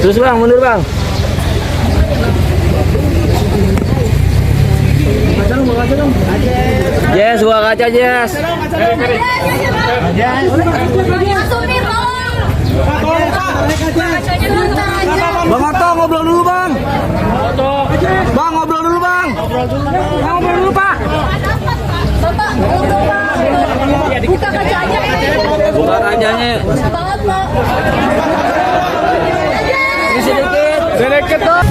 Terus bang, mundur bang. Yes, buka kaca Yes. Bang Otto ngobrol dulu bang. Bang ngobrol dulu bang. Ngobrol dulu pak. Buka kacanya. Buka kacanya. Banget pak. Sedikit tuh.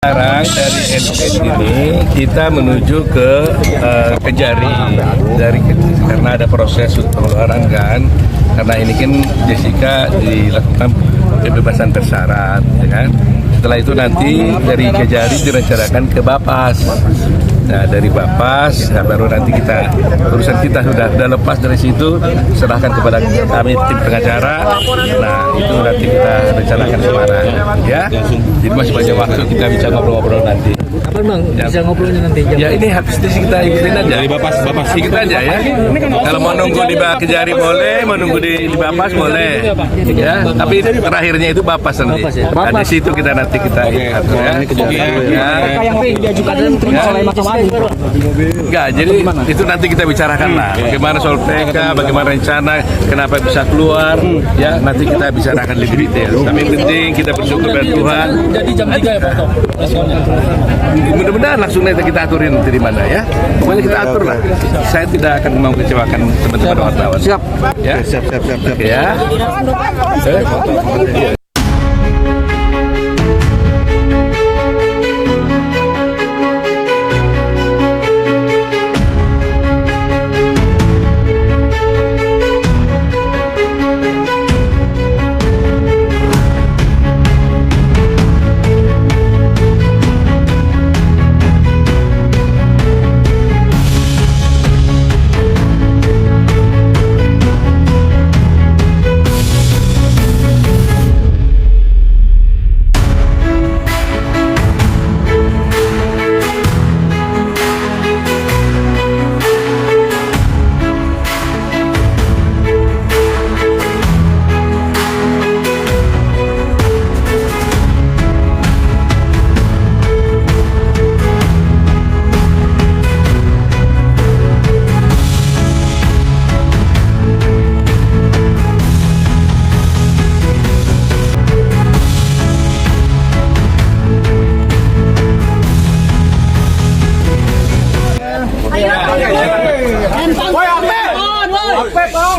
Sekarang dari NS ini kita menuju ke Kejari karena ada proses pengeluaran kan, karena ini kan Jessica dilakukan pembebasan bersyarat, ya kan? Setelah itu nanti dari Kejari direncanakan ke Bapas. Nah dari Bapas, baru nanti urusan kita sudah lepas dari situ, serahkan kepada kami tim pengacara. Nah itu nanti kita rencanakan kemana, ya. Jadi masih banyak waktu kita bisa ngobrol-ngobrol nanti. Kapan bang? Ya. Bisa ngobrolnya nanti? Ya ini habis di kita ikutin aja. Dari Bapas ikut aja ya. Kalau mau nunggu di Kejari boleh, mau nunggu di Bapas boleh. Ya, tapi terakhirnya itu Bapas nanti. Nah, di situ kita nanti atur ya. Yang diajukan dan terima oleh Mahkamah Agung. Enggak, jadi itu nanti kita bicarakan lah. Bagaimana soal PK, bagaimana rencana, kenapa bisa keluar, ya nanti kita bicarakan lebih detail. Tapi yang penting kita bersyukur pada Tuhan. Jadi jam 3 ya Pak? Mudah-mudahan langsung nanti kita aturin nanti di mana ya. Pokoknya kita atur lah. Saya tidak akan mau kecewakan teman-teman wartawan. Siap. Ya. Siap. Ya.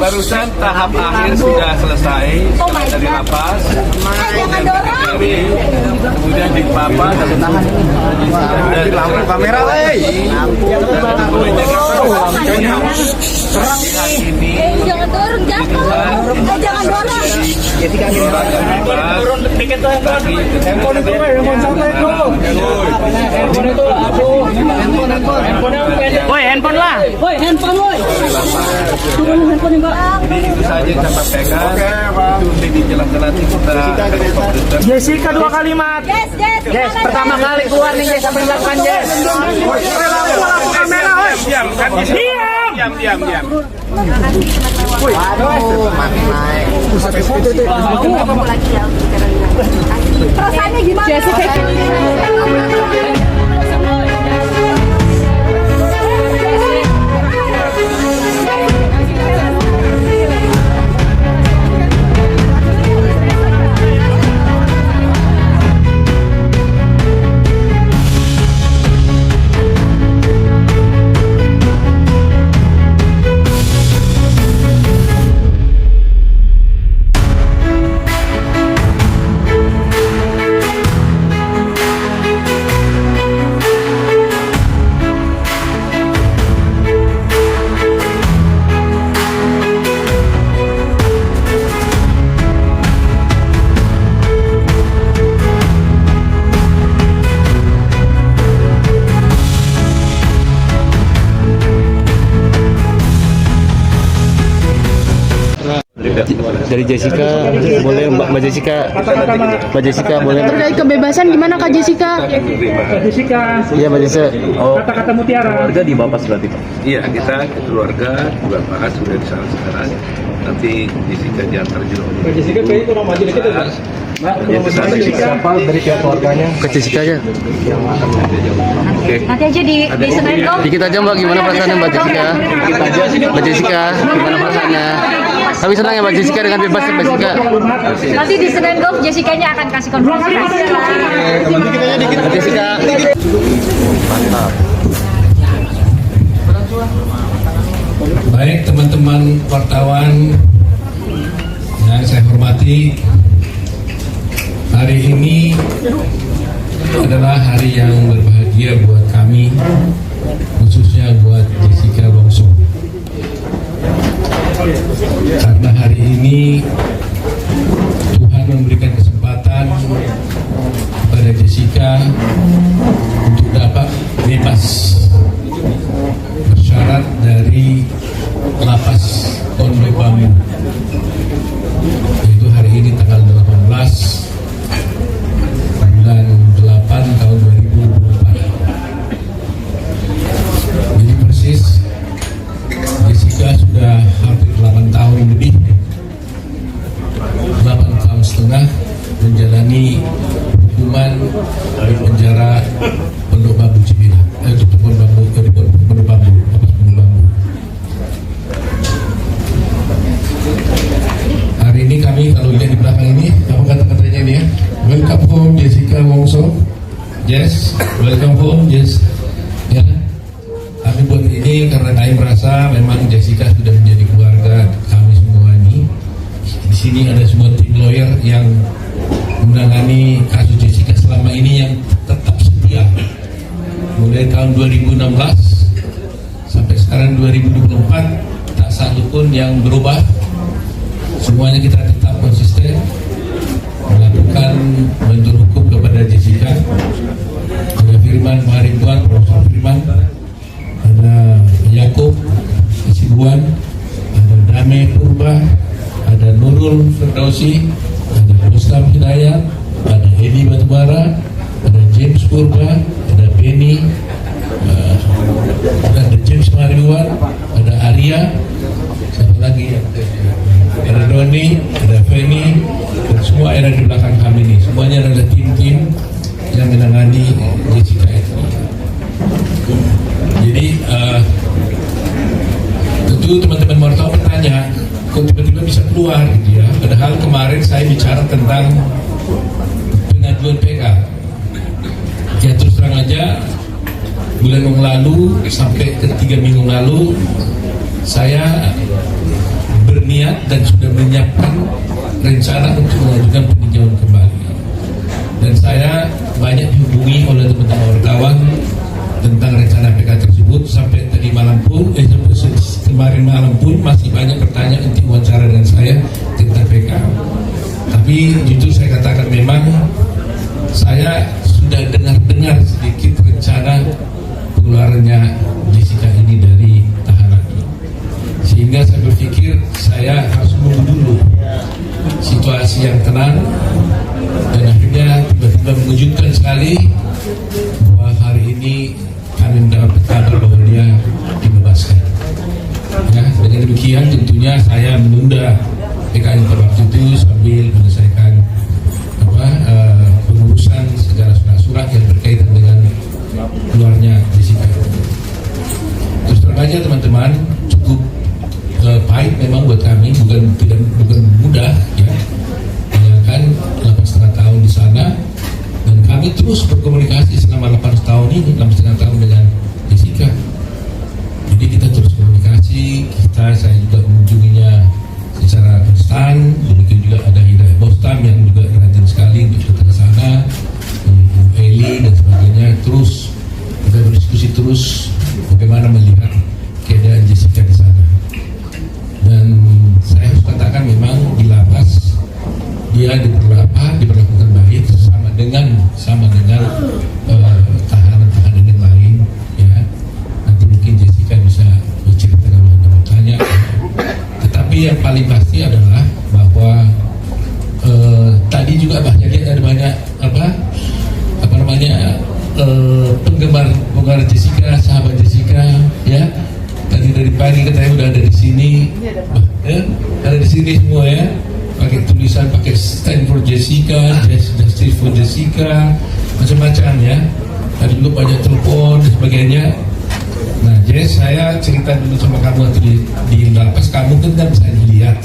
Barusan tahap akhir sudah selesai dari lapas, kemudian di Bapas, dari lampu kamera, Jangan dorong, jangan dorong. Turun dikit tuh handphone itu, Woi handphone lah, woi handphone woi. Turun handphone mbak. Itu saja yang dapat pegang. Itu lebih jelas-jelas kita. Jessica 2 kalimat. Yes, pertama kali keluar nih Jess, sampai melakukan Jess. Lampu kamera, woi. Diam. Woi, aduh, naik. Perasaannya gimana? Jessica. dari Jessica boleh Mbak Jessica boleh Terkait kebebasan gimana Kak Jessica? Jessica, iya Mbak Jessica. kata-kata mutiara. Keluarga dibahas berarti Pak. Iya, kita keluarga juga bahas sudah di sana sekarang. Nanti Jessica diantar juga. Jessica kayaknya kurang maju dikit ya. Ya, ke sana Siapa dari pihak keluarganya? Ke Jessica aja. Oke. Nanti aja di Senayan Golf. Dikit aja Mbak, gimana perasaannya Mbak Jessica? Mbak Jessica, gimana perasaannya? Tapi senang ya Mbak Jessica dengan bebas Mbak Jessica. Nanti di Senayan Golf Jessica-nya akan kasih konfirmasi. Mbak Jessica. Baik teman-teman wartawan yang saya hormati, hari ini adalah hari yang berbahagia buat kami, khususnya buat Jessica Wongso. Karena hari ini Tuhan memberikan kesempatan kepada Jessica untuk dapat bebas bersyarat dari lapas Pondok Bambu, yaitu hari ini tanggal 18 bulan 8 tahun 2024. Jadi persis Jessica sudah hampir 8 tahun lebih, 8 tahun setengah menjalani hukuman di penjara Pondok Bambu Cibinong, Pondok Bambu. Hari ini kami, kalau lihat di belakang ini, apa kata-katanya ini ya? Welcome home Jessica Wongso. Yes, welcome home, yes. Ya, kami buat ini karena kami merasa memang Jessica sudah menjadi keluarga kami semua ini. Di sini ada semua tim lawyer yang menangani kasus Jessica selama ini yang tetap setia. Mulai tahun 2016 sampai sekarang 2024, tak satu pun yang berubah. Semuanya kita tetap konsisten melakukan bantuan hukum kepada Jessica. Ada Firman Maharibuan, Profesor Firman, ada Yakub Sibuan, ada Dame Purba, ada Nurul Firdausi, ada Rustam Hidayat, ada Edi Batubara, ada James Purba, ada Benny, ada James Maharibuan, ada Arya, satu lagi ada Doni, ada Feni, dan semua ada di belakang kami ini. Semuanya adalah tim-tim yang menangani Jessica itu. Jadi tentu teman-teman wartawan bertanya, kok tiba-tiba bisa keluar gitu ya? Padahal kemarin saya bicara tentang pengajuan PK. Ya terus terang aja, bulan yang lalu sampai ke 3 minggu lalu saya berniat dan sudah menyiapkan rencana untuk mengajukan peninjauan kembali. Dan saya banyak dihubungi oleh teman-teman wartawan tentang rencana PK tersebut. Sampai tadi malam pun, kemarin malam pun masih banyak bertanya untuk wawancara dengan saya tentang PK. Tapi jujur saya katakan memang saya sudah dengar sedikit rencana pengeluarannya Jessica ini dari tahanan. Sehingga saya berpikir saya harus menunggu dulu situasi yang tenang, dan akhirnya tiba-tiba mengejutkan sekali bahwa hari ini kami mendapat kabar bahwa dia dibebaskan. Ya, dengan demikian tentunya saya menunda PK pada waktu itu sambil menyelesaikan pengurusan segala surat-surat yang berkaitan dengan keluarnya Jessica. Terus terang aja teman-teman, cukup pahit memang buat kami, bukan mudah ya, kan 8,5 tahun di sana, dan kami terus berkomunikasi selama 8 tahun ini, 6,5 tahun dengan Jessica. Jadi kita terus komunikasi, saya juga mengunjunginya secara konstan, demikian juga ada Hidayat Bostam yang juga rajin sekali untuk datang ke sana, Eli dan sebagainya. Terus kita berdiskusi terus bagaimana melihat keadaan Jessica di sana. Dan saya harus katakan memang di lapas dia diperlakukan baik sama dengan tahanan-tahanan yang lain ya. Nanti mungkin Jessica bisa bercerita kalau Anda bertanya. Tetapi yang paling pasti adalah saudara Jessica, sahabat Jessica, ya. Tadi dari pagi katanya udah ada di sini, ya, ada di sini semua ya. Pakai tulisan, pakai stand for Jessica, justice for Jessica, macam-macam ya. Ada juga banyak telepon dan sebagainya. Nah, Jess, saya cerita dulu sama kamu waktu di lapas, kamu kan nggak bisa lihat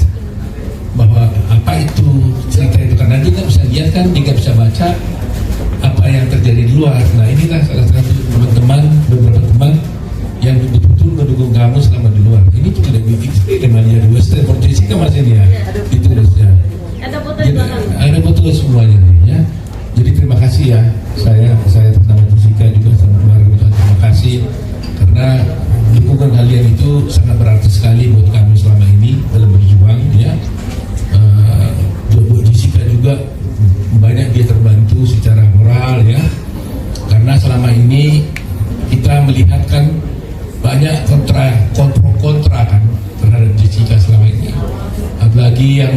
bahwa apa itu cerita itu, karena dia nggak bisa lihat kan, dia nggak bisa baca apa yang terjadi di luar. Nah, inilah salah satu teman-teman, beberapa teman yang betul-betul mendukung kamu selama di luar. Ini juga ada di namanya dua stand for Jessica Mas ini ya, ditulisnya. Ada foto semuanya nih ya. Jadi terima kasih ya, saya atas nama Jessica juga sama keluarga, terima kasih karena dukungan kalian itu sangat berarti sekali buat kami selama ini dalam berjuang ya. Buat Jessica juga banyak dia terbantu secara moral ya, karena selama ini kita melihat kan banyak kontra kan terhadap Jessica selama ini. Apalagi yang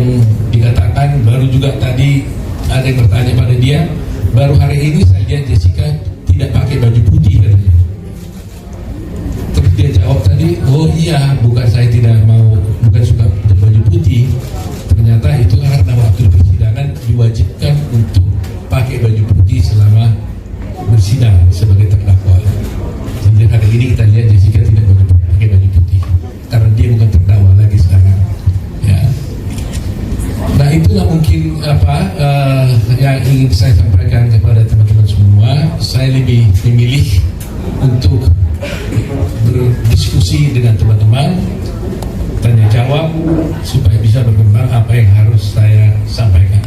dikatakan baru juga tadi ada yang bertanya pada dia, baru hari ini saya lihat Jessica tidak pakai baju putih katanya. Terus dia jawab tadi, oh iya, bukan saya tidak mau, bukan suka baju putih. Ternyata itu karena waktu persidangan diwajibkan untuk pakai baju putih selama bersidang sebagai terdakwa. Sehingga hari ini kita lihat Jessica tidak pakai baju putih karena dia bukan terdakwa lagi sekarang. Ya. Nah, itulah mungkin yang ingin saya sampaikan kepada teman-teman semua. Saya lebih memilih untuk berdiskusi dengan teman-teman, tanya jawab supaya bisa berkembang apa yang harus saya sampaikan.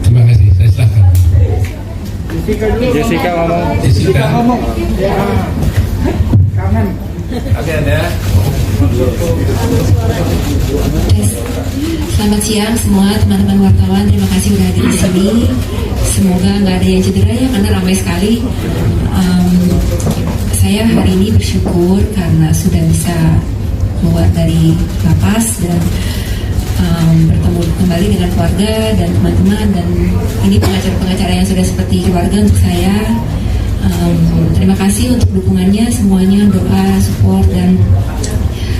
Terima kasih. Saya silakan. Jessica ngomong. Jessica ngomong. Kangen. Oke, ada. Selamat siang semua teman-teman wartawan, terima kasih sudah hadir di sini. Semoga nggak ada yang cedera ya, karena ramai sekali. Saya hari ini bersyukur karena sudah bisa keluar dari lapas dan bertemu kembali dengan keluarga dan teman-teman, dan ini pengacara-pengacara yang sudah seperti keluarga untuk saya. Terima kasih untuk dukungannya semuanya, doa, support dan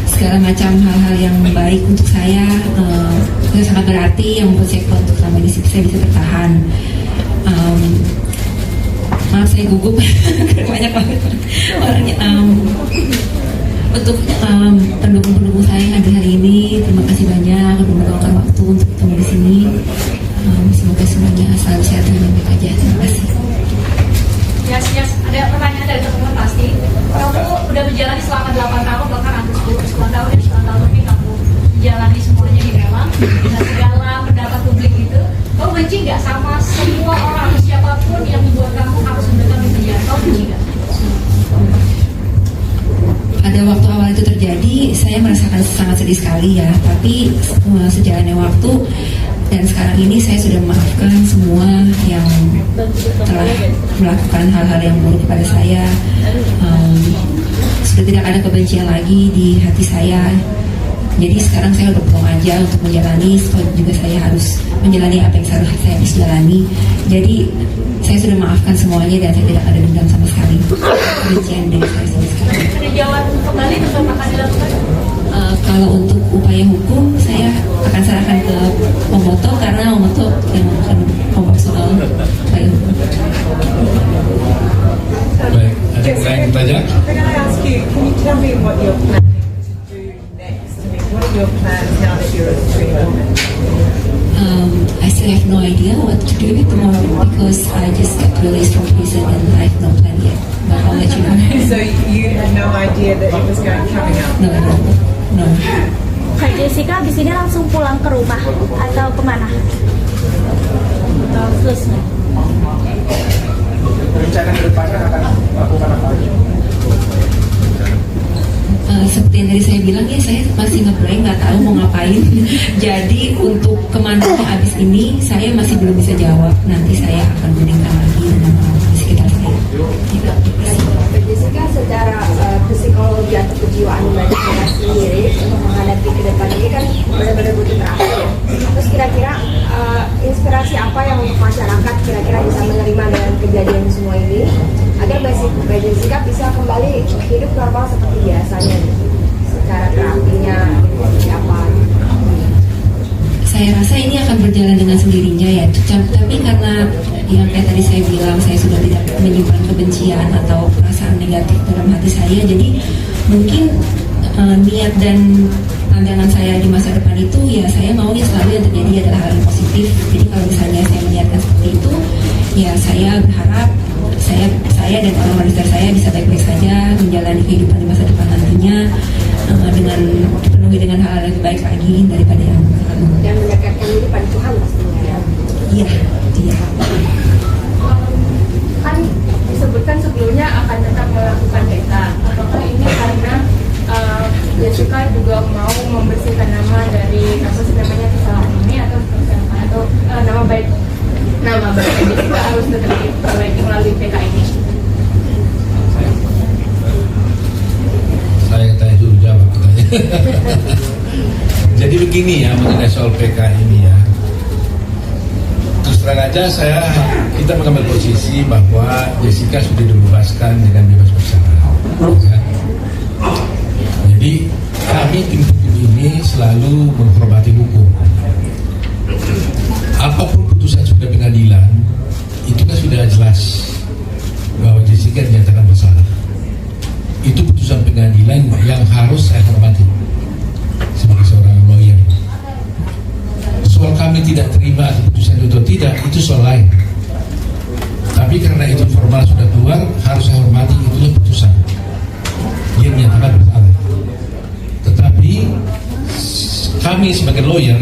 segala macam hal-hal yang baik untuk saya. Itu sangat berarti, yang membuat saya kuat untuk selama ini saya bisa bertahan. Maaf saya gugup banyak banget orangnya. Untuk pendukung-pendukung saya yang hadir hari ini, terima kasih banyak udah meluangkan waktu untuk ketemu di sini. Semoga semuanya selalu sehat dan baik aja. Terima kasih. Yes, ada pertanyaan dari teman-teman pasti. Kamu udah menjalani selama 8 tahun, bahkan hampir 10 tahun ya, 9 tahun lebih kamu menjalani semuanya di dalam, dengan segala pendapat publik itu. Kamu benci nggak sama semua orang atau siapapun yang membuat kamu harus mendekam di penjara? Kamu benci nggak? Pada waktu awal itu terjadi, saya merasakan sangat sedih sekali ya. Tapi sejalannya waktu dan sekarang ini saya sudah memaafkan semua yang telah melakukan hal-hal yang buruk kepada saya. Sudah tidak ada kebencian lagi di hati saya. Jadi sekarang saya udah pulang aja untuk menjalani, juga saya harus menjalani apa yang seharusnya saya harus jalani. Jadi saya sudah maafkan semuanya dan saya tidak ada dendam sama sekali. Kebencian dari saya sama sekali. Peninjauan kembali tetap akan dilakukan? Kalau untuk upaya hukum, saya akan serahkan ke Pemoto karena Pemoto yang akan ngomong soal upaya hukum. Baik, ada yang lain bertanya? Can I ask you, can you tell me what you're planning to do next? I mean, what are your plans now that you're a free woman? I still have no idea what to do at the moment because I just got released from prison and I have no plan yet. But I'll let you know. So you had no idea that it was coming up? No. Kak Jessica abis ini langsung pulang ke rumah atau kemana? Terus Rencana ke depannya akan melakukan apa aja? Seperti yang tadi saya bilang ya, saya masih nge-blank, nggak tahu mau ngapain. Jadi untuk kemana abis ini saya masih belum bisa jawab. Nanti saya akan berikan lagi dengan orang di sekitar saya. Jessica, secara psikologi atau kejiwaan Mbak Jessica sendiri untuk menghadapi ke depan ini kan benar-benar butuh terapi ya. Terus kira-kira inspirasi apa yang untuk masyarakat kira-kira bisa menerima dengan kejadian semua ini agar Mbak Mbak Jessica bisa kembali hidup normal seperti biasanya, secara terapinya seperti apa? Saya rasa ini akan berjalan dengan sendirinya ya, tapi karena yang kayak tadi saya bilang, saya sudah tidak menyimpan kebencian atau perasaan negatif dalam hati saya, jadi mungkin niat dan pandangan saya di masa depan itu ya saya maunya selalu yang terjadi adalah hal yang positif. Jadi kalau misalnya saya melihatkan seperti itu, ya saya berharap saya dan orang-orang sekitar saya bisa baik-baik saja menjalani kehidupan di masa depan nantinya dengan dipenuhi dengan hal yang lebih baik lagi daripada yang lalu. Dan mendekatkan diri pada Tuhan pastinya ya. Iya, iya. Kan disebutkan sebelumnya akan tetap melakukan PK. Apakah ini karena Jessica juga mau membersihkan nama dari namanya kesalahan ini atau nama baik Jessica harus tetap diperbaiki melalui PK ini? Saya tanya dulu, jawab katanya. Jadi begini ya mengenai soal PK ini ya. Terus terang aja kita mengambil posisi bahwa Jessica sudah dibebaskan dengan bebas bersyarat. Ya. Jadi kami tim hukum ini selalu menghormati hukum. Apapun putusan sudah pengadilan, itu kan sudah jelas bahwa Jessica dinyatakan bersalah. Itu putusan pengadilan yang harus saya hormati sebagai seorang lawyer. Soal kami tidak terima putusan itu atau tidak, itu soal lain. Tapi karena itu formal sudah keluar, harus saya hormati, itulah putusan. Dia menyatakan bersalah. Tetapi kami sebagai lawyer,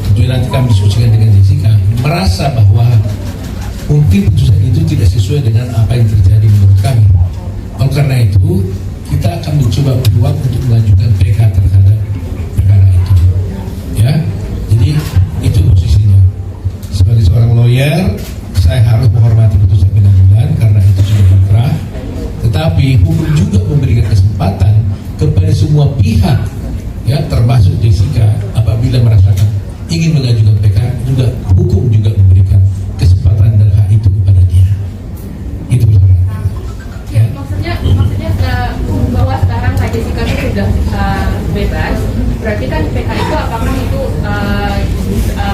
tentunya nanti kami diskusikan dengan Jessica, merasa bahwa mungkin putusan itu tidak sesuai dengan apa yang terjadi menurut kami. Oleh karena itu, kita akan mencoba peluang untuk melanjutkan PK terhadap perkara itu. Ya, jadi itu posisinya. Sebagai seorang lawyer, saya harus menghormati putusan pengadilan karena itu sudah inkrah. Tetapi hukum juga memberikan kesempatan kepada semua pihak, ya termasuk Jessica, apabila merasakan ingin mengajukan PK, juga hukum juga memberikan kesempatan dan hak itu kepada dia. Itu ya. Maksudnya bahwa sekarang Kak Jessica itu sudah bebas, berarti kan PK itu apakah itu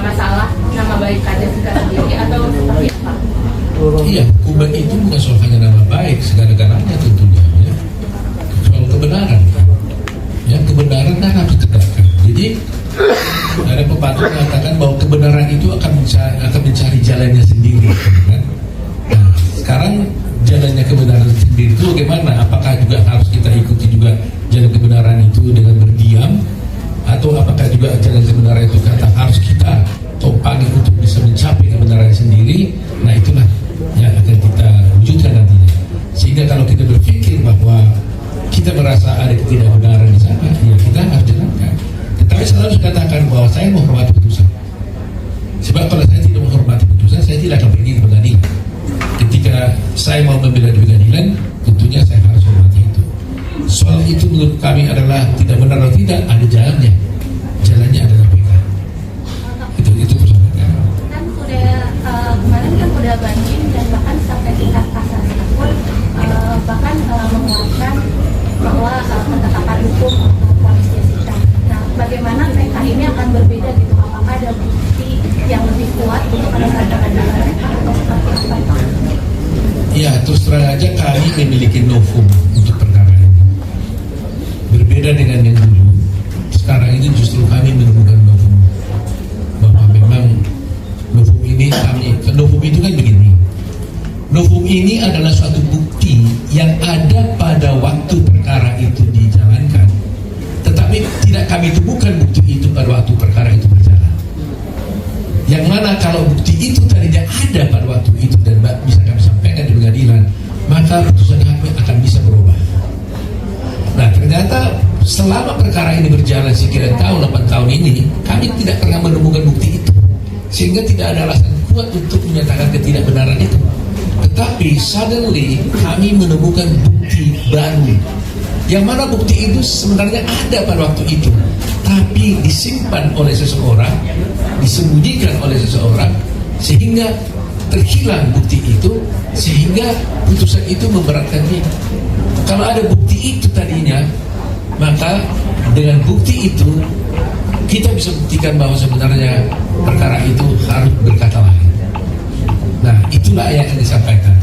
masalah nama baik Kak Jessica sendiri atau seperti apa? Iya, hukuman itu bukan soal hanya nama baik, segala-galanya tentunya. Ya. Soal kebenaran. Ya, kebenaran kan harus ditegakkan. Jadi ada pepatah mengatakan bahwa kebenaran itu akan mencari jalannya sendiri. Kan? Nah, sekarang jalannya kebenaran sendiri itu bagaimana? Apakah juga harus kita ikuti juga jalan kebenaran itu dengan berdiam, atau apakah juga jalan kebenaran itu kata harus kita topangi untuk bisa mencapai kebenaran sendiri? Nah itulah yang akan kita wujudkan nantinya. Sehingga kalau kita berpikir bahwa kita merasa ada ketidakbenaran di sana, ya kita harus jalankan. Tetapi selalu saya katakan bahwa saya menghormati putusan. Sebab kalau saya tidak menghormati putusan, saya tidak akan pergi ke pengadilan. Ketika saya mau membela di pengadilan, tentunya saya harus hormati itu. Soal itu menurut kami adalah tidak benar atau tidak, ada jalannya. Jalannya adalah PK. Itu persoalannya. Kan kemarin kan udah banding dan bahkan sampai tingkat kasasi pun bahkan menguatkan bahwa penetapan hukum vonis Jessica. Nah, bagaimana PK ini akan berbeda gitu? Apakah ada bukti yang lebih kuat untuk pada saat pengadilan atau seperti apa? Iya, terus terang aja kami memiliki novum untuk perkara ini. Berbeda dengan yang dulu. Sekarang ini justru kami menemukan novum bahwa memang novum ini novum itu kan begini. Novum ini adalah suatu bukti yang ada pada waktu perkara itu dijalankan, tetapi tidak kami temukan bukti itu pada waktu perkara itu berjalan. Yang mana kalau bukti itu tadinya ada pada waktu itu dan bisa kami sampaikan di pengadilan, maka putusan kami akan bisa berubah. Nah ternyata selama perkara ini berjalan sekian tahun, 8 tahun ini, kami tidak pernah menemukan bukti itu, sehingga tidak ada alasan kuat untuk menyatakan ketidakbenaran itu. Tetapi suddenly kami menemukan bukti baru, yang mana bukti itu sebenarnya ada pada waktu itu, tapi disimpan oleh seseorang, disembunyikan oleh seseorang, sehingga terhilang bukti itu sehingga putusan itu memberatkan dia. Kalau ada bukti itu tadinya, maka dengan bukti itu kita bisa buktikan bahwa sebenarnya perkara itu harus berkata lain. Nah, itulah yang disampaikan.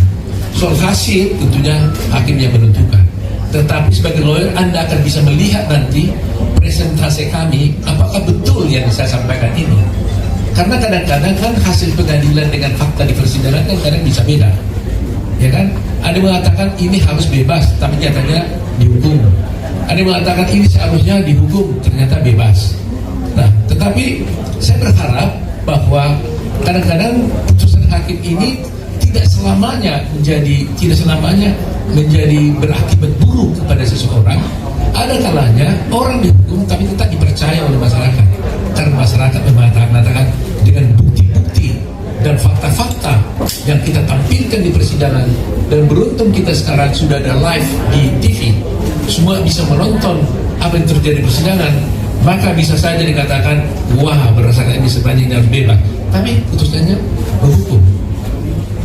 Soal hasil tentunya hakim yang menentukan. Tetapi sebagai lawyer Anda akan bisa melihat nanti presentasi kami apakah betul yang saya sampaikan ini. Karena kadang-kadang kan hasil pengadilan dengan fakta di persidangan kan kadang bisa beda. Ya kan? Ada yang mengatakan ini harus bebas, tapi nyatanya dihukum. Ada yang mengatakan ini seharusnya dihukum, ternyata bebas. Nah, tetapi saya berharap bahwa kadang-kadang putusan hakim ini tidak selamanya menjadi berakibat buruk kepada seseorang. Ada kalanya orang dihukum tapi tetap dipercaya oleh masyarakat, karena masyarakat mengatakan dengan bukti-bukti dan fakta-fakta yang kita tampilkan di persidangan, dan beruntung kita sekarang sudah ada live di TV, semua bisa menonton apa yang terjadi di persidangan, maka bisa saja dikatakan wah berdasarkan ini sebenarnya harus bebas, tapi putusannya berhukum.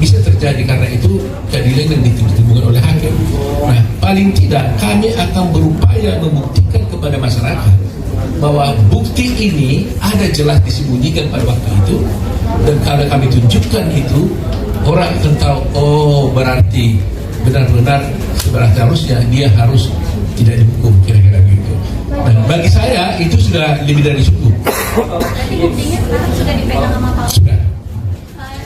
Bisa terjadi karena itu keadilan yang ditimbulkan oleh hakim. Nah, paling tidak kami akan berupaya membuktikan kepada masyarakat bahwa bukti ini ada jelas disembunyikan pada waktu itu, dan kalau kami tunjukkan itu, orang akan tahu, oh berarti benar-benar seharusnya dia harus tidak dihukum, kira-kira begitu. Dan bagi saya itu sudah lebih dari cukup. Berarti buktinya sekarang sudah dipegang sama Pak? Sudah.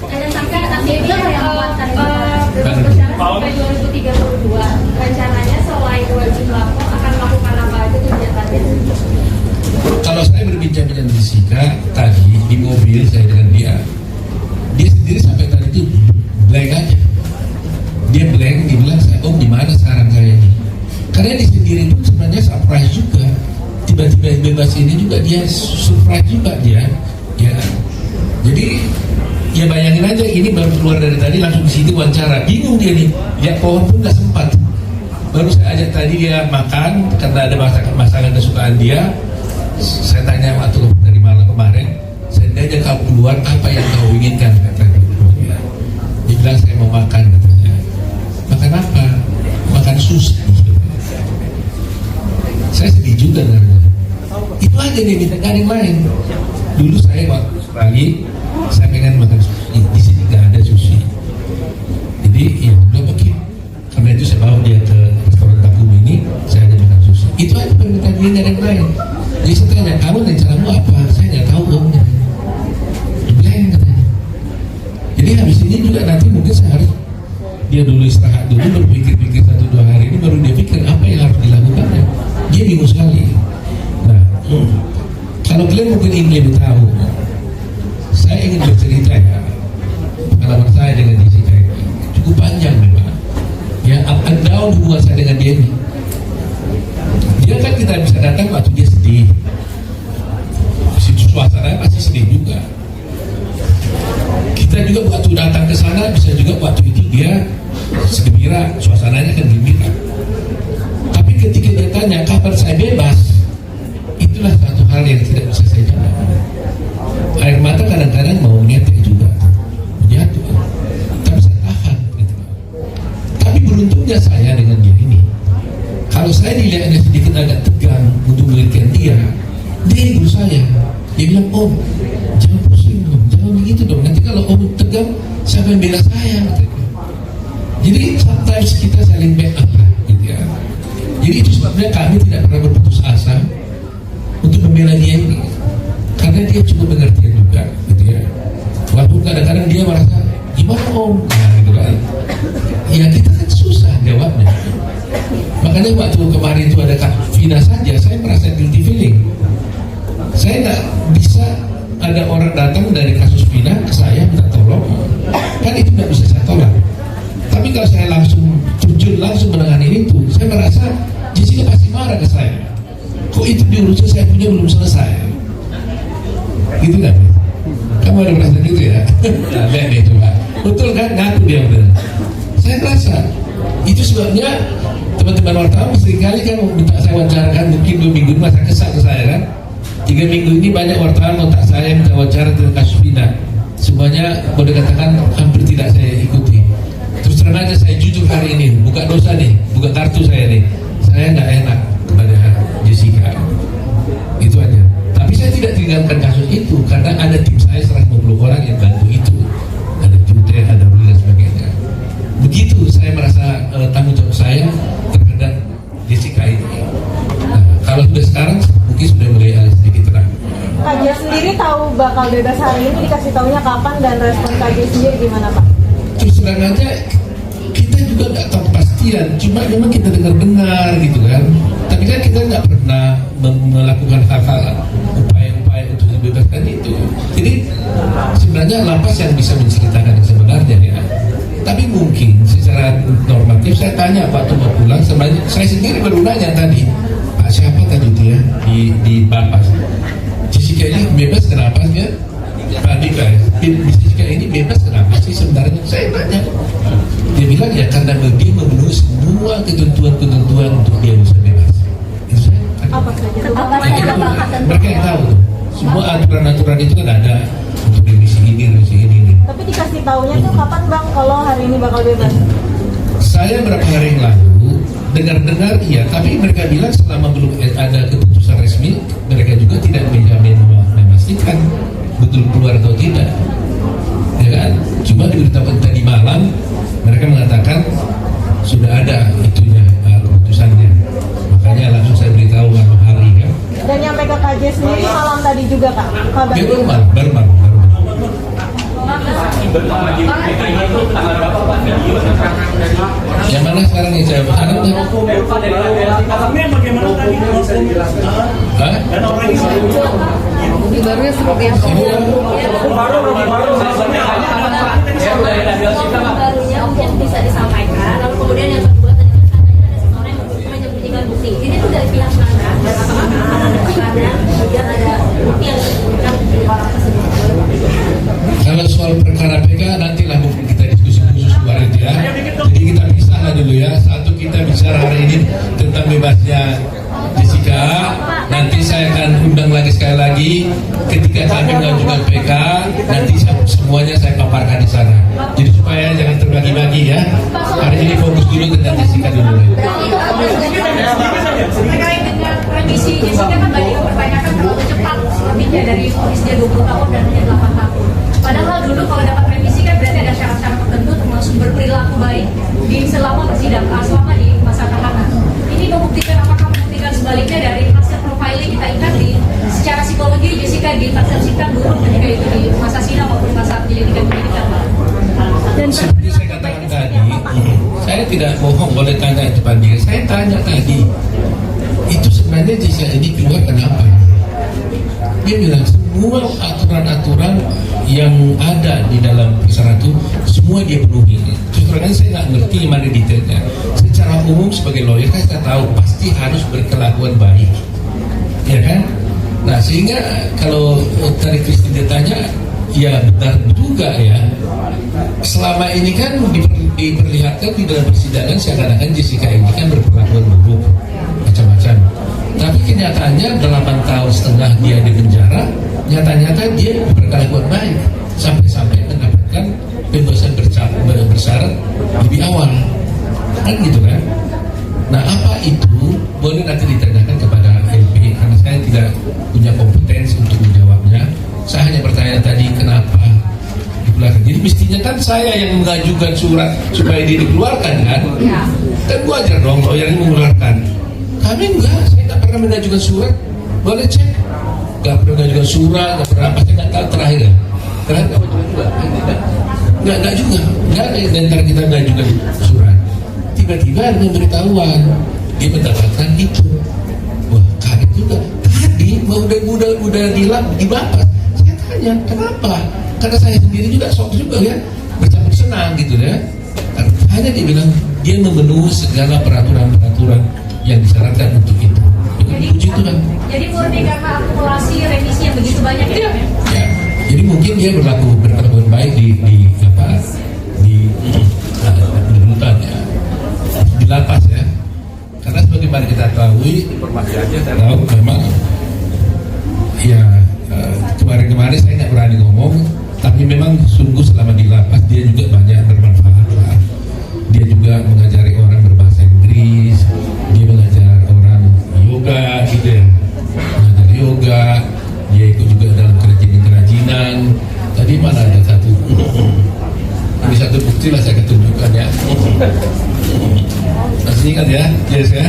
Ada sampai dia yang menguatkan bebas bersyarat sampai 2032. Rencananya selain wajib lapor akan melakukan apa aja kegiatannya? Kalau saya berbincang dengan Jessica tadi di mobil saya dengan dia sendiri sampai tadi itu blank aja. Dia blank, dia bilang, "Om, di mana sekarang saya ini?" Karena dia sendiri pun sebenarnya surprise juga. Tiba-tiba bebas ini juga dia surprise juga dia. Ya. Jadi ya bayangin aja, ini baru keluar dari tadi langsung di situ wawancara, bingung dia nih, lihat pohon pun nggak sempat. Baru saya ajak tadi dia makan karena ada masakan kesukaan dia. Saya tanya waktu dari malam kemarin, saya ajak kau keluar, apa yang kau inginkan, katanya. Dia bilang saya mau makan, katanya. Makan apa? Makan sushi. Saya sedih juga dengarnya. Itu aja dia minta, gak ada yang lain. Dulu saya waktu lagi saya pengen makan sushi, di sini nggak ada sushi. Jadi ya udah oke. Karena itu saya bawa dia ke restoran Takumi ini, saya ada makan sushi. Itu aja permintaan dia, nggak ada yang lain. Jadi saya tanya, kamu rencanamu apa? Saya nggak tahu om. Blank katanya. Jadi habis ini juga nanti mungkin saya harus dia dulu istirahat dulu, baru pikir-pikir 1-2 hari ini, baru dia pikir apa yang harus dilakukan. Dia bingung sekali. Nah, kalau kalian mungkin ingin lebih tahu, saya ingin bercerita ya, pengalaman saya dengan Jessica ini cukup panjang memang. Ya, up and down hubungan saya dengan dia ini. Dia kan kita bisa datang waktu dia sedih, suasana pasti sedih juga. Kita juga waktu datang ke sana bisa juga waktu itu dia segembira, suasananya kan gembira. Tapi ketika dia tanya kapan saya bebas, itulah satu hal yang tidak bisa saya jawab. Air mata kadang-kadang mau ngetek juga, jatuh, tapi saya tahan gitu. Tapi beruntungnya saya dengan dia ini, kalau saya dilihatnya sedikit agak tegang untuk melihatkan dia ibu saya, dia bilang, "Om, jangan pusing om, jangan begitu dong, nanti kalau om tegang siapa yang bela saya?" Jadi sometimes kita saling backup gitu ya. Jadi itu sebabnya kami tidak pernah berputus asa untuk membela dia ini, karena dia cukup pengertian juga gitu ya. Walaupun kadang-kadang dia merasa gimana om, nah gitu kan. Ya kita kan susah jawabnya. Makanya waktu kemarin itu ada Kak Vina saja, saya merasa guilty feeling. Saya nggak bisa ada orang datang dari kasus Vina ke saya minta tolong, kan itu nggak bisa saya tolak. Tapi kalau saya langsung terjun langsung menangani itu, saya merasa Jessica pasti marah ke saya. Kok itu diurusnya saya punya belum selesai? Gitu kan? Kamu ada perasaan gitu ya? Nah, lihat deh coba. Betul kan? Ngaku dia benar. Saya rasa itu sebabnya teman-teman wartawan seringkali kan minta saya wawancarkan, mungkin 2 minggu masa kesal ke saya kan. 3 minggu ini banyak wartawan kontak saya minta wawancara tentang kasus Vina. semuanya boleh katakan hampir tidak saya ikuti. Terus terang aja saya jujur hari ini, buka dosa nih, buka kartu saya nih, saya nggak enak kepada Jessica, itu aja. Tapi saya tidak tinggalkan kasus itu karena ada tim saya 150 orang yang bantu itu, ada Jute, ada Ruli dan sebagainya. Begitu saya merasa tanggung jawab saya terhadap Jessica ini. Nah, kalau sudah sekarang mungkin sudah mulai sedikit terang. Kak J sendiri tahu bakal bebas hari ini, dikasih taunya kapan dan respon Kak J sendiri gimana Pak? Terus terang aja kita juga nggak tahu kepastian, cuma memang kita dengar-dengar gitu kan. Tapi kan kita nggak pernah melakukan hal-hal upaya-upaya untuk dibebaskan itu. Jadi sebenarnya lapas yang bisa menceritakan yang sebenarnya ya. Tapi mungkin secara normatif saya tanya Pak Tuh mau pulang, sebenarnya saya sendiri baru nanya tadi, Pak siapa tadi itu ya di Bapas, Jessica ini bebas kenapa ya? Pak Dika, Jessica ini bebas kenapa sih sebenarnya? Saya tanya, dia bilang ya karena dia memenuhi semua ketentuan-ketentuan untuk dia bisa bebas. Itu saya. Apa saja? Mereka yang tahu tuh. Semua aturan-aturan itu kan ada untuk remisi ini. Tapi dikasih taunya tuh kapan Bang kalau hari ini bakal bebas? Saya berapa hari yang lalu dengar-dengar iya, tapi mereka bilang selama belum ada keputusan resmi, mereka juga tidak menjamin memastikan betul keluar atau tidak, ya kan? Cuma diberitakan tadi malam mereka mengatakan sudah ada itunya keputusannya, makanya langsung saya beritahu malam hari kan. Dan nyampe ke KJ sendiri malam tadi juga Kak kabar? Baru malam. Yang mana sekarang nih saya harap nih? Bagaimana tadi? Hah? Barunya seperti apa? Barunya mungkin bisa disampaikan. Lalu kemudian yang kedua tadi kan katanya ada seseorang yang menyembunyikan bukti. Ini tuh dari pihak mana? Dan apakah ada tekanan? Kemudian ada bukti yang disebutkan dari orang tersebut. Kalau soal perkara PK nantilah mungkin kita diskusi khusus luar itu ya. Jadi kita pisahlah dulu ya. Satu kita bicara hari ini tentang bebasnya Jessica. Nanti saya akan undang lagi sekali lagi ketika kami mengajukan PK. Nanti semuanya saya paparkan di sana. Jadi supaya jangan terbagi-bagi ya. Hari ini fokus dulu tentang Jessica dulu. Terkait dengan remisi Jessica kan banyak yang mempertanyakan terlalu cepat lebihnya dari vonisnya 20 tahun dan hanya 8 tahun. Padahal dulu kalau dapat remisi kan berarti ada syarat-syarat tertentu termasuk berperilaku baik di selama bersidang, selama di masa tahanan. Ini membuktikan sebaliknya dari hasil profiling kita ingat di secara psikologi Jessica dipersepsikan buruk ketika itu di masa sidang maupun masa penyelidikan. Dan seperti saya katakan tadi, saya tidak bohong, boleh tanya itu Pak Dia. Saya tanya tadi, itu sebenarnya Jessica ini keluar kenapa? Dia bilang semua aturan-aturan yang ada di dalam perkara itu semua dia penuhi. Terus terang saya nggak ngerti gimana detailnya. Secara umum sebagai lawyer kan saya tahu pasti harus berkelakuan baik, ya kan? Nah sehingga kalau tadi Christine ditanya, ya benar juga ya. Selama ini kan diperlihatkan di dalam persidangan seakan-akan Jessica ini kan berperlakuan buruk macam-macam. Tapi kenyataannya 8 tahun setengah dia di penjara, nyata-nyata dia berkelakuan baik sampai-sampai mendapatkan pembebasan bersyarat lebih awal, kan gitu kan? Nah apa itu boleh nanti ditanyakan kepada LP karena saya tidak punya kompetensi untuk menjawabnya. Saya hanya bertanya tadi kenapa dikeluarkan. Jadi mestinya kan saya yang mengajukan surat supaya dia dikeluarkan kan? Kan wajar dong lawyer yang mengeluarkan. Kami enggak, saya nggak pernah mengajukan surat. Boleh cek, nggak pernah mengajukan surat, nggak pernah apa, saya nggak tahu terakhir. Terakhir nggak juga, nggak juga, nggak ada yang antara kita mengajukan surat. Tiba-tiba ada pemberitahuan dia mendapatkan itu. Wah kaget juga. Tadi udah di Bapas. Saya tanya kenapa? Karena saya sendiri juga sok juga ya bercampur senang gitu ya. Hanya dia bilang dia memenuhi segala peraturan-peraturan yang disyaratkan untuk itu. Jadi murni karena akumulasi remisi yang begitu banyak ya? Ya. Jadi mungkin dia berkelakuan baik di rutan ya, di lapas ya. Karena sebagaimana kita tahu memang ya kemarin-kemarin saya nggak berani ngomong, Tapi memang sungguh selama di lapas dia juga banyak bermanfaat lah. Dia juga mengajari orang berbahasa Inggris, dia mengajar orang yoga gitu ya, mengajar yoga, dia ikut juga dalam kerajinan. Tadi mana ada satu, ini satu bukti lah saya tunjukkan ya. Masih ingat ya, yes ya.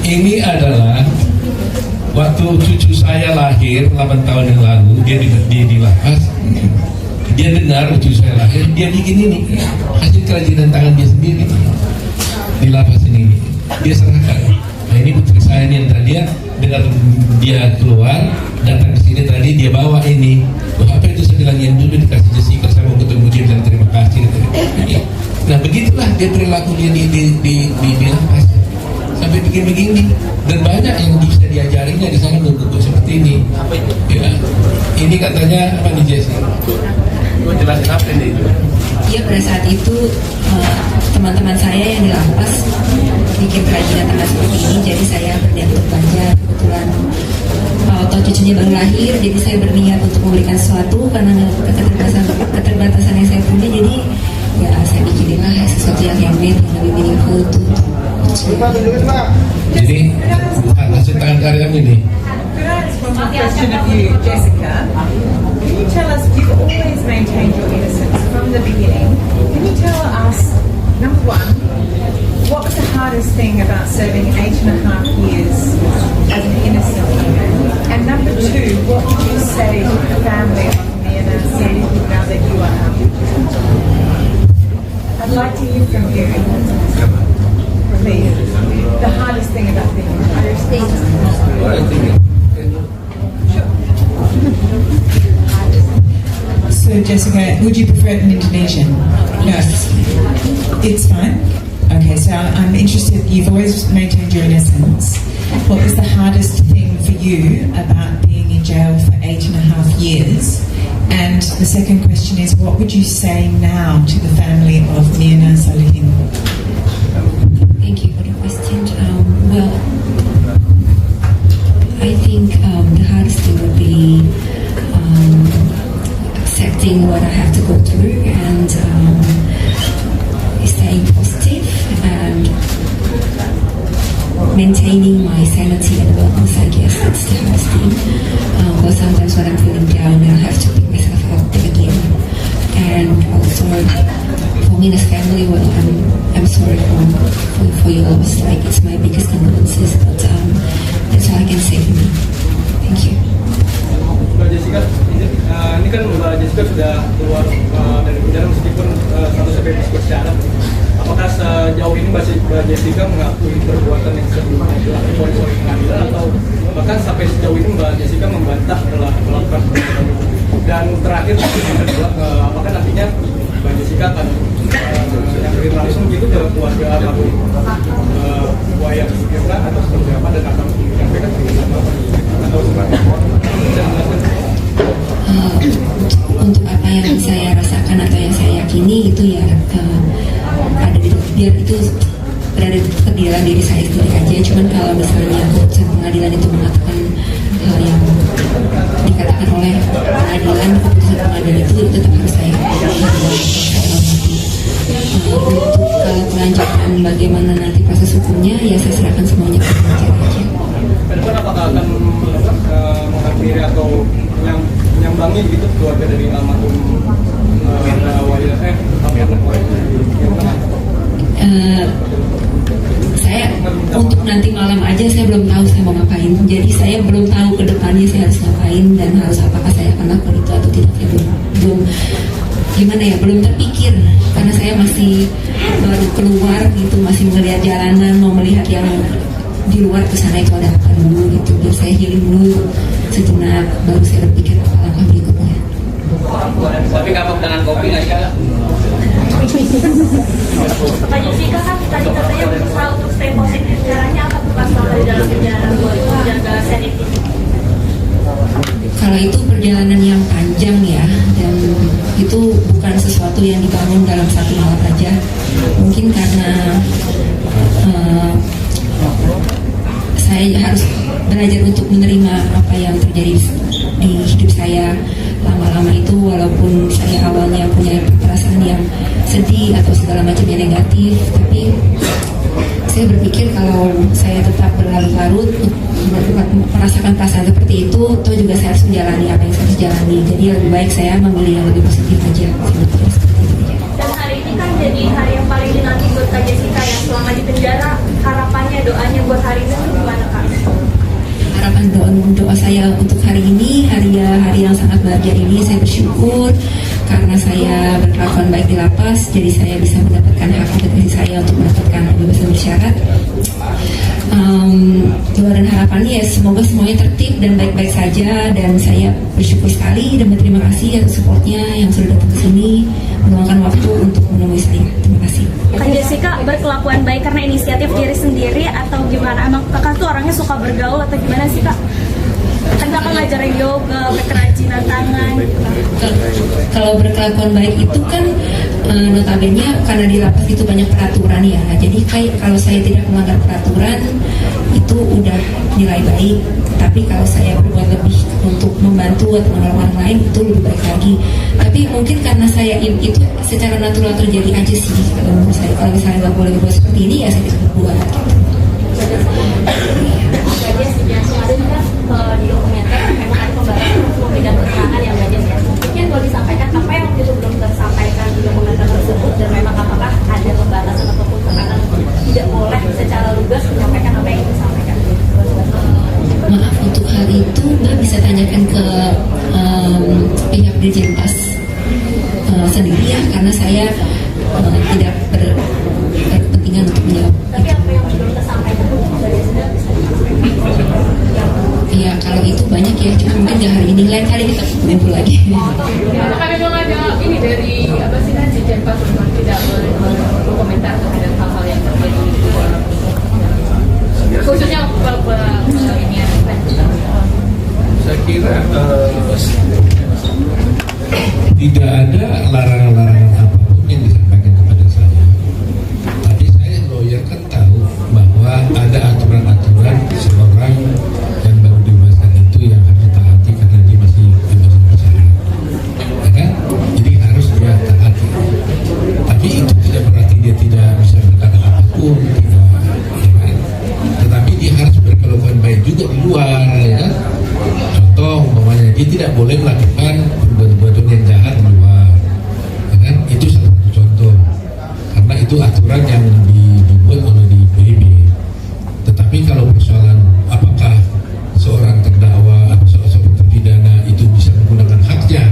Ini adalah waktu cucu saya lahir 8 tahun yang lalu, dia di lapas. Dia dengar cucu saya lahir, dia bikin ini hasil kerajinan tangan dia sendiri di lapas ini. Dia serahkan. Nah ini putri saya ini, dan dia dengar dia keluar datang ke sini tadi, dia bawa ini. Loh, apa itu? Saya bilang yang dulu dikasih Jessica, saya mau ketemu dia dan terima kasih. Nah begitulah dia perilaku dia di lapas sampai bikin begini, dan banyak yang bisa diajarinya di sana buku seperti ini. Ya, ini katanya apa nih Jess? Gue jelasin apa ini? Iya, pada saat itu teman-teman saya yang di lapas bikin kerajinan tangan seperti ini, jadi saya berniat untuk belajar. Kebetulan waktu cucunya baru lahir, jadi saya berniat untuk memberikan sesuatu karena keterbatasan yang saya punya, jadi ya saya bikinin lah sesuatu yang handmade, yang lebih meaningful tuh. Jadi hasil tangan karyamu ini. Could I ask one more question of you, Jessica? Can you tell us, you've always maintained your innocence from the beginning. Can you tell us, number one, what was the hardest thing about serving 8.5 years as an innocent human? And number two, what would you say to the family of Mirna Salihin now that you are out? I'd like to hear from you. Please. The hardest thing about being a hardest thing. So Jessica, would you prefer it in Indonesian? No. It's fine? Okay, so I'm interested, you've always maintained your innocence. What was the hardest thing for you about being in jail for 8.5 years? And the second question is, what would you say now to the family of Mirna Salihin? Thank you for the question. Well, I think the hardest thing would be accepting what I have to go through and staying positive and maintaining my sanity and wellness. I guess that's the hardest thing. Because sometimes when I'm feeling down, I have to pick myself up again. And also, for me and his family, well, I'm sorry for your loss. Like, it's my biggest condolences, but that's all I can say for me. Thank you. Mbak Jessica, ini kan Mbak Jessica sudah keluar dari penjara meskipun statusnya bebas bersyarat. Apakah sejauh ini Mbak Jessica mengakui perbuatan yang sebelumnya dilakukan oleh pengadilan, atau bahkan sampai sejauh ini Mbak Jessica membantah telah melakukan perbuatan itu? Dan terakhir, apakah nantinya Mbak Jessica akan nyamperin langsung gitu ke keluarga almarhum Buaya Mirna atau seperti apa, dan akan menyampaikan bersama atau untuk apa yang saya rasakan atau yang saya yakini itu ya ada di biar itu berada di keadilan diri saya sendiri aja. Cuman kalau misalnya keputusan pengadilan itu mengatakan hal yang dikatakan oleh pengadilan, keputusan pengadilan itu tetap harus saya hormati. Untuk kalau kelanjutan bagaimana nanti proses hukumnya, ya saya serahkan semuanya ke pengacara aja. Kedepan apakah akan menghampiri atau menyambangi gitu keluarga dari almarhum saya untuk nanti malam aja saya belum tahu saya mau ngapain. Jadi saya belum tahu ke depannya saya harus ngapain dan harus apakah saya akan lakukan itu atau tidak. Ya, belum gimana ya, belum terpikir karena saya masih baru keluar gitu, masih melihat jalanan, mau melihat yang di luar ke sana itu ada apa dulu gitu. Biar saya healing dulu sejenak, baru saya berpikir apa langkah berikutnya. Tapi kapok dengan kopi nggak sih? Pak Jessica kan tadi katanya berusaha untuk stay positif, caranya apa tuh pas selama di dalam penjara buat menjaga sanity? Kalau itu perjalanan yang panjang ya, dan itu bukan sesuatu yang dibangun dalam satu malam aja. Mungkin karena saya harus belajar untuk menerima apa yang terjadi di hidup saya lama-lama itu, walaupun saya awalnya punya perasaan yang sedih atau segala macamnya negatif, tapi saya berpikir kalau saya tetap berlarut-larut merasakan perasaan seperti itu, toh juga saya harus menjalani apa yang saya harus jalani. Jadi lebih baik saya memilih yang lebih positif aja. Dan hari ini kan jadi hari yang paling dinanti buat Kak Jessica yang selama di penjara. Harapannya, doanya buat hari ini gimana Kak? Harapan doa saya untuk hari ini, hari yang sangat bahagia ini, saya bersyukur karena saya berkelakuan baik di lapas, jadi saya bisa mendapatkan hak atas saya untuk mendapatkan kebebasan bersyarat. Doa dan harapannya ya semoga semuanya tertib dan baik-baik saja, dan saya bersyukur sekali dan berterima kasih atas supportnya yang sudah datang ke sini meluangkan waktu untuk menemui saya. Terima kasih. Kak Jessica berkelakuan baik karena inisiatif diri sendiri atau gimana? Emang kakak tuh orangnya suka bergaul atau gimana sih Kak? Kan kakak ngajarin yoga, kerajinan tangan. Kalau berkelakuan baik itu kan notabene karena di lapas itu banyak peraturan ya. Jadi kayak kalau saya tidak melanggar peraturan itu udah nilai baik. Tapi kalau saya berbuat lebih untuk membantu atau menolong orang lain itu lebih baik lagi. Tapi mungkin karena saya itu secara natural terjadi aja sih kalau menurut saya. Kalau misalnya nggak boleh berbuat seperti ini ya saya tidak berbuat. Di dokumenter memang ada pembahasan hukum dan keterangan yang banyak ya. Mungkin kalau disampaikan apa yang itu belum tersampaikan di dokumenter tersebut, dan memang apakah ada pembatasan ataupun tekanan tidak boleh secara lugas menyampaikan apa yang disampaikan. Maaf, untuk hal itu Mbak bisa tanyakan ke pihak Dirjen Pas sendiri ya, karena saya tidak berkepentingan untuk menjawab. Tapi apa yang belum tersampaikan dari sudah bisa disampaikan. Ya kalau itu banyak ya, cuma mungkin gak hari ini, lain kali kita kumpul lagi. Apakah memang ada ini dari apa sih kan Dirjen Pas tidak berkomentar terhadap hal-hal yang terjadi khususnya ini ya? Saya kira tidak ada larangan-larangan apapun yang disampaikan kepada saya. Tapi saya lawyer kan tahu bahwa ada aturan-aturan seorang yang baru dewasa itu yang harus ditaati karena dia masih bebas bersyarat, ya kan? Jadi harus dia taati. Tapi itu tidak berarti dia tidak bisa berkata apapun, tidak, ya kan? Tetapi dia harus berkelakuan baik juga di luar, ya kan? Contoh umpamanya dia tidak boleh melakukan perbuatan yang jahat di luar, ya kan? Itu salah satu contoh, karena itu aturan yang dibuat oleh di PBB. Tetapi kalau persoalan apakah seorang terdakwa atau seorang terpidana itu bisa menggunakan haknya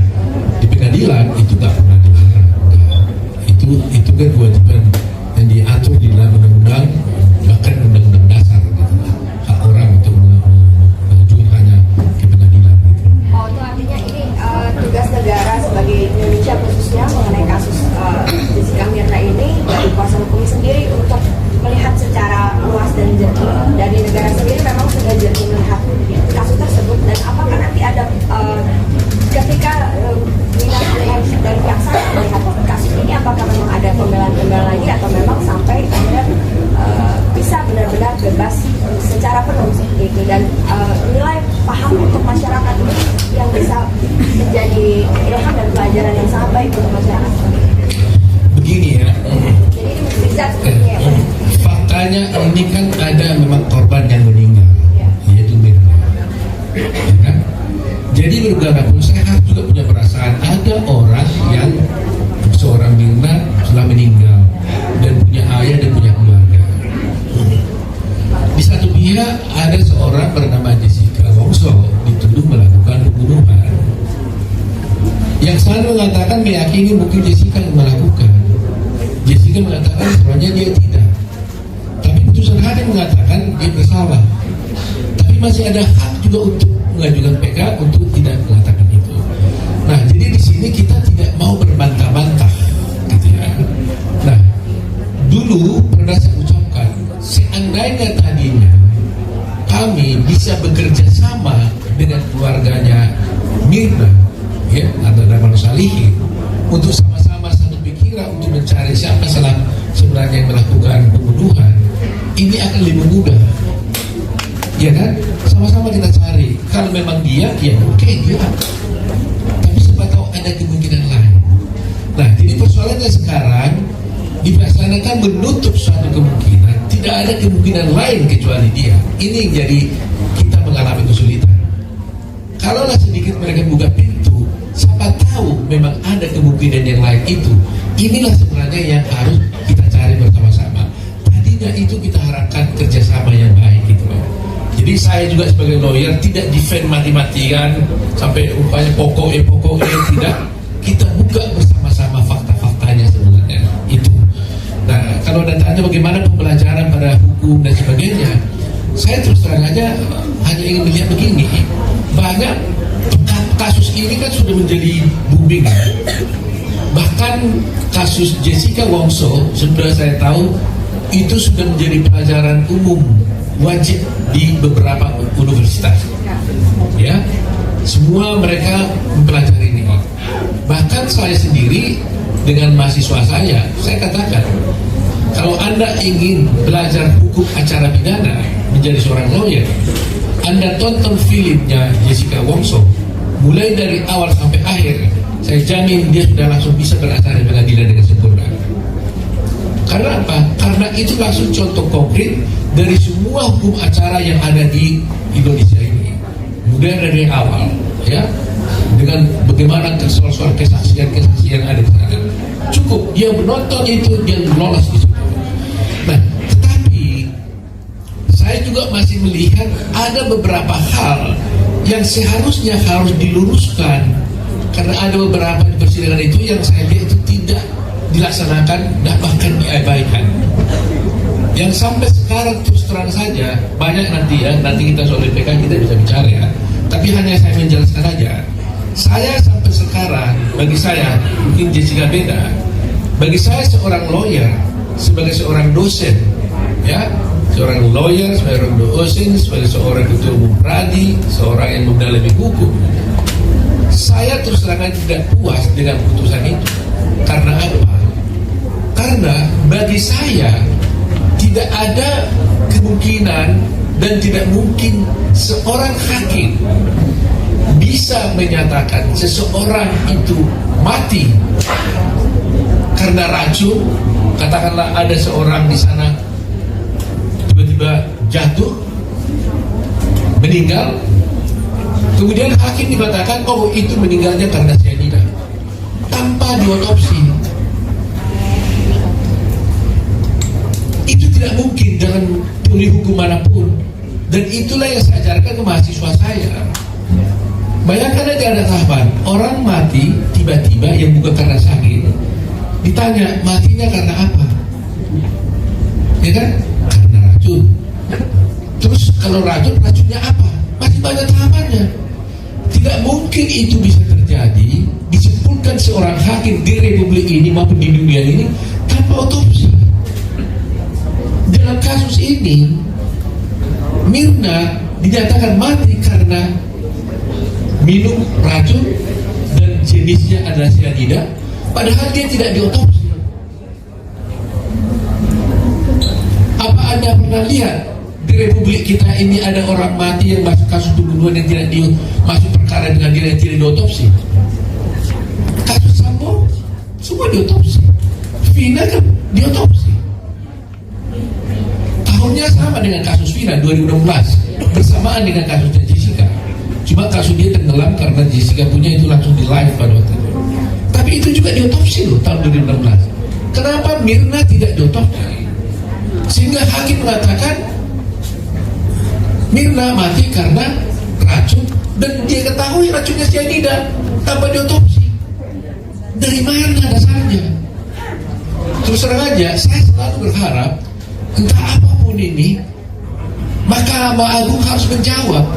di pengadilan, itu tak pernah dilarang. Itu kan kewajiban yang diatur di dalam undang-undang, bahkan undang-undang dasar gitu. Hak orang untuk mengajukan hanya ke pengadilan gitu. Oh, itu artinya ini tugas negara sebagai Indonesia khususnya mengenai kasus Jessica Mirna ini dari kuasa hukum sendiri untuk melihat secara luas dan jernih. Dari negara sendiri memang sudah jernih melihat kasus tersebut, dan apakah nanti ada ketika minat dari pihak saya melihat kasus ini, apakah memang ada pembelaan lagi atau memang sampai akhirnya bisa benar-benar bebas secara penuh seperti itu, dan nilai paham untuk masyarakat ini yang bisa menjadi ilham dan pelajaran yang sangat baik untuk masyarakat. Begini ya. Jadi ini mesti bisa seperti ya. Faktanya ini kan ada memang korban yang meninggal, yaitu Mirna. Ya kan? Jadi bagaimanapun saya harus juga punya perasaan ada orang yang seorang Mirna telah meninggal dan punya ayah dan punya keluarga. Di satu pihak ada seorang bernama Jessica Wongso dituduh melakukan pembunuhan. Yang selalu mengatakan meyakini mungkin Jessica yang melakukan. Jessica mengatakan sebenarnya dia tidak. Tapi putusan hakim mengatakan dia bersalah. Tapi masih ada hak juga untuk mengajukan PK untuk tidak mengatakan itu. Nah, jadi di sini kita tidak mau berbantah-bantah, gitu ya. Nah, dulu pernah saya ucapkan, seandainya tadinya kami bisa bekerja sama dengan keluarganya Mirna, ya, atau Rahman Salihin, untuk sama-sama satu pikiran untuk mencari siapa sebenarnya yang melakukan pembunuhan, ini akan lebih mudah, ya kan? sama-sama kita cari. Kalau memang dia, ya oke dia. Tapi siapa tahu ada kemungkinan lain. Nah, jadi persoalannya sekarang dilaksanakan menutup suatu kemungkinan. Tidak ada kemungkinan lain kecuali dia. Ini yang jadi kita mengalami kesulitan. Kalaulah sedikit mereka buka pintu, siapa tahu memang ada kemungkinan yang lain itu. Inilah sebenarnya yang harus kita cari bersama-sama. Tadinya itu kita harapkan kerjasama yang baik gitu loh. Jadi saya juga sebagai lawyer tidak defend mati-matian sampai upaya pokoknya tidak. Kita buka bersama-sama fakta-faktanya sebenarnya itu. Nah, kalau datanya bagaimana pembelajaran pada hukum dan sebagainya, saya terus terang aja hanya ingin melihat begini. Banyak kasus ini kan sudah menjadi booming. Bahkan kasus Jessica Wongso sudah saya tahu itu sudah menjadi pelajaran umum wajib di beberapa universitas. Ya, semua mereka mempelajari ini. Bahkan saya sendiri dengan mahasiswa saya katakan kalau Anda ingin belajar hukum acara pidana menjadi seorang lawyer, Anda tonton filmnya Jessica Wongso mulai dari awal sampai akhir. Saya jamin dia sudah langsung bisa beracara di pengadilan dengan sempurna. Karena apa? Karena itu langsung contoh konkret dari semua hukum acara yang ada di Indonesia ini. Mulai dari awal, ya, dengan bagaimana soal-soal kesaksian ada di sana. Cukup dia menonton itu, dia lolos di situ. Nah, tetapi saya juga masih melihat ada beberapa hal yang seharusnya harus diluruskan karena ada beberapa di persidangan itu yang saya lihat itu tidak dilaksanakan dan bahkan diabaikan. Yang sampai sekarang terus terang saja banyak nanti kita soal BPK kita bisa bicara ya. Tapi hanya saya menjelaskan saja. Saya sampai sekarang bagi saya mungkin Jessica beda. Bagi saya seorang lawyer sebagai seorang dosen, ya, seorang lawyer, seorang dosen, sebagai seorang ketua umum pradi, seorang yang mendalami hukum. Saya terus terang tidak puas dengan putusan itu. Karena apa? Karena bagi saya tidak ada kemungkinan dan tidak mungkin seorang hakim bisa menyatakan seseorang itu mati karena racun. Katakanlah ada seorang di sana tiba-tiba jatuh meninggal, kemudian hakim dikatakan oh itu meninggalnya karena cyanida tanpa diotopsi. Itu tidak mungkin dalam teori hukum manapun. Dan itulah yang saya ajarkan ke mahasiswa saya. Bayangkan aja ada tahapan orang mati tiba-tiba yang bukan karena sakit, ditanya matinya karena apa, ya kan? Karena racun. Terus kalau racunnya apa? Masih banyak tahapannya. Tidak mungkin itu bisa terjadi disimpulkan seorang hakim di republik ini maupun di dunia ini tanpa otopsi. Dalam kasus ini Mirna dinyatakan mati karena minum racun dan jenisnya adalah cyanida, padahal dia tidak diotopsi. Apa Anda pernah lihat di republik kita ini ada orang mati yang masuk kasus pembunuhan yang tidak masuk perkara dengan dia yang tidak diotopsi? Kasus Sambo semua diotopsi, Vina kan diotopsi. Tahunnya sama dengan kasus Vina 2016 bersamaan dengan kasusnya Jessica. Cuma kasus dia tenggelam karena Jessica punya itu langsung di live pada waktu itu. Tapi itu juga diotopsi loh tahun 2016. Kenapa Mirna tidak diotopsi? Sehingga hakim mengatakan Mirna mati karena racun dan dia ketahui racunnya cyanida tanpa diotopsi. Dari mana dasarnya? Terus terang aja, saya selalu berharap entah apapun ini, Mahkamah Agung harus menjawab.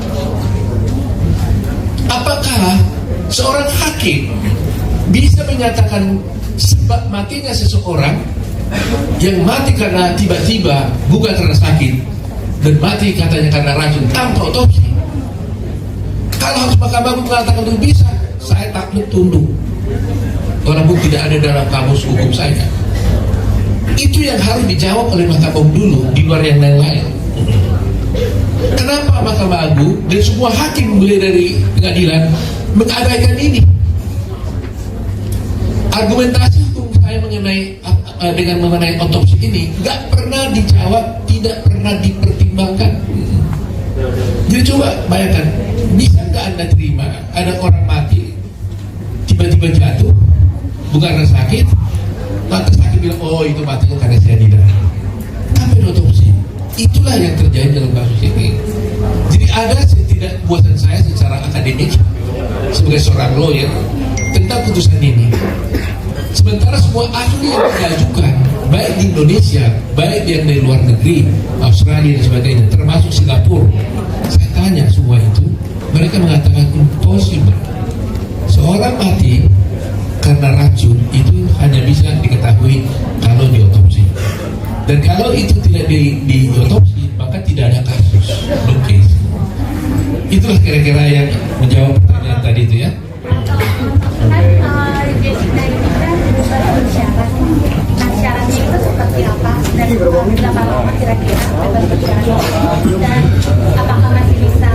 Apakah seorang hakim bisa menyatakan sebab matinya seseorang yang mati karena tiba-tiba bukan karena sakit dan mati katanya karena racun tanpa otopsi? Kalau harus Mahkamah Agung mengatakan itu bisa, saya takut tunduk. Walaupun tidak ada dalam kamus hukum saya. Itu yang harus dijawab oleh Mahkamah Agung dulu, di luar yang lain-lain. kenapa Mahkamah Agung dan semua hakim mulai dari pengadilan mengabaikan ini? Argumentasi hukum saya mengenai otopsi ini nggak pernah dijawab, tidak pernah dipertimbangkan. Jadi coba bayangkan, bisa nggak Anda terima ada orang mati tiba-tiba jatuh bukan karena sakit, maka sakit bilang oh itu matinya karena cyanida. Tapi otopsi, itulah yang terjadi dalam kasus ini. Jadi ada ketidakpuasan saya secara akademik sebagai seorang lawyer tentang putusan ini. Sementara semua ahli yang diajukan, baik di Indonesia, baik yang dari luar negeri, Australia dan sebagainya, termasuk Singapura, saya tanya semua itu, mereka mengatakan impossible. Seorang mati karena racun itu hanya bisa diketahui kalau diotopsi. Dan kalau itu tidak diotopsi, maka tidak ada kasus, no case. Itulah kira-kira yang menjawab pertanyaan tadi itu ya. Jessica ini kan bebas bersyarat. Nah, syaratnya itu seperti apa? Dan berapa lama kira-kira bebas bersyarat? Dan apakah masih bisa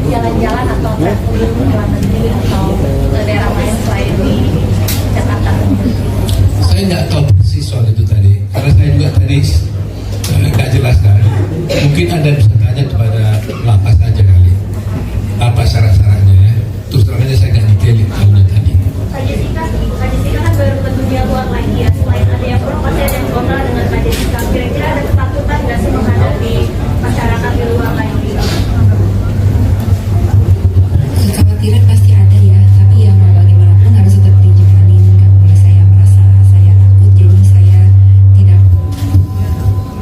jalan-jalan atau berkunjung ke luar negeri atau ke daerah lain selain di Jakarta? Saya nggak tahu persis soal itu tadi, karena saya juga tadi nggak jelaskan. Mungkin Anda bisa tanya kepada lapas aja kali, apa syarat-syaratnya ya. Terus terangnya saya nggak detailin tahunya tadi. Kak Jessica kan baru ke dunia luar lagi ya. Selain ada yang pro, pasti ada yang kontra dengan Kak Jessica. Kira-kira ada ketakutan nggak sih menghadapi masyarakat di luar lagi? Kekhawatiran pasti ada ya, tapi ya mau bagaimanapun harus tetap dijalanin. Nggak boleh saya merasa saya takut, jadi saya tidak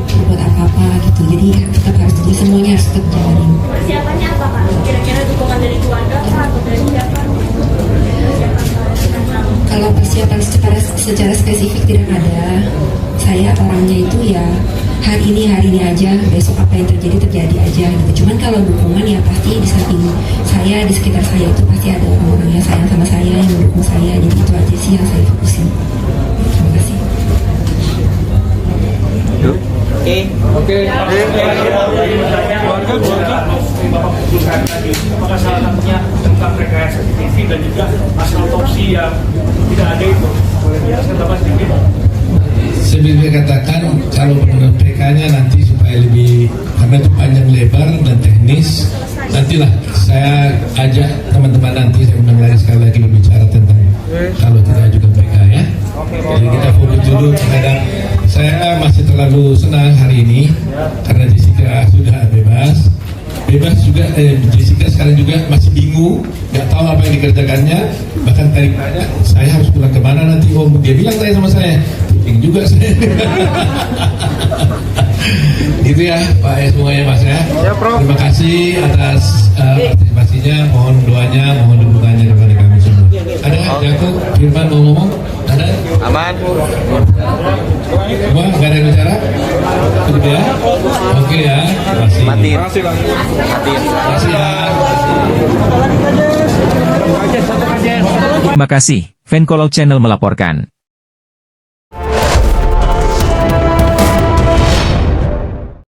berbuat apa-apa gitu. Jadi tetap harus, jadi semuanya harus tetap jalanin. Persiapannya apa Kak? Kira-kira dukungan dari keluarga Kak atau dari siapa? Kalau persiapan secara spesifik tidak ada. Saya orangnya itu ya hari ini aja, besok apa yang terjadi aja gitu. Cuman kalau dukungan ya pasti di samping saya, di sekitar saya itu pasti ada orang-orang yang sayang sama saya, yang mendukung saya. Jadi itu aja sih yang saya fokusin. Terima kasih. Oke. Bapak putuskan tadi, apakah salah satunya tentang rekayasa CCTV dan juga hasil otopsi yang tidak ada itu? Boleh dijelaskan Bapak sedikit? Sebenarnya katakan kalau menurut PK-nya nanti supaya lebih, karena itu panjang lebar dan teknis, nantilah saya ajak teman-teman nanti, saya undang lagi sekali lagi berbicara tentang kalau tidak juga PK ya. Jadi kita fokus dulu terhadap, saya masih terlalu senang hari ini karena Jessica sudah bebas juga. Jessica sekarang juga masih bingung, nggak tahu apa yang dikerjakannya. Bahkan tadi tanya saya harus pulang kemana nanti, om dia bilang tadi sama saya, pusing juga saya. Gitu ya Pak ya semuanya Mas ya. Terima kasih atas partisipasinya, mohon doanya, mohon dukungannya kepada kami semua. Ada Jakub, Firman mau ngomong? Ada? Aman. Semua nggak ada yang bicara? Cukup ya? Oke ya. Terima kasih. Matiin. Terima kasih ya. Terima kasih, Venkolog Channel melaporkan.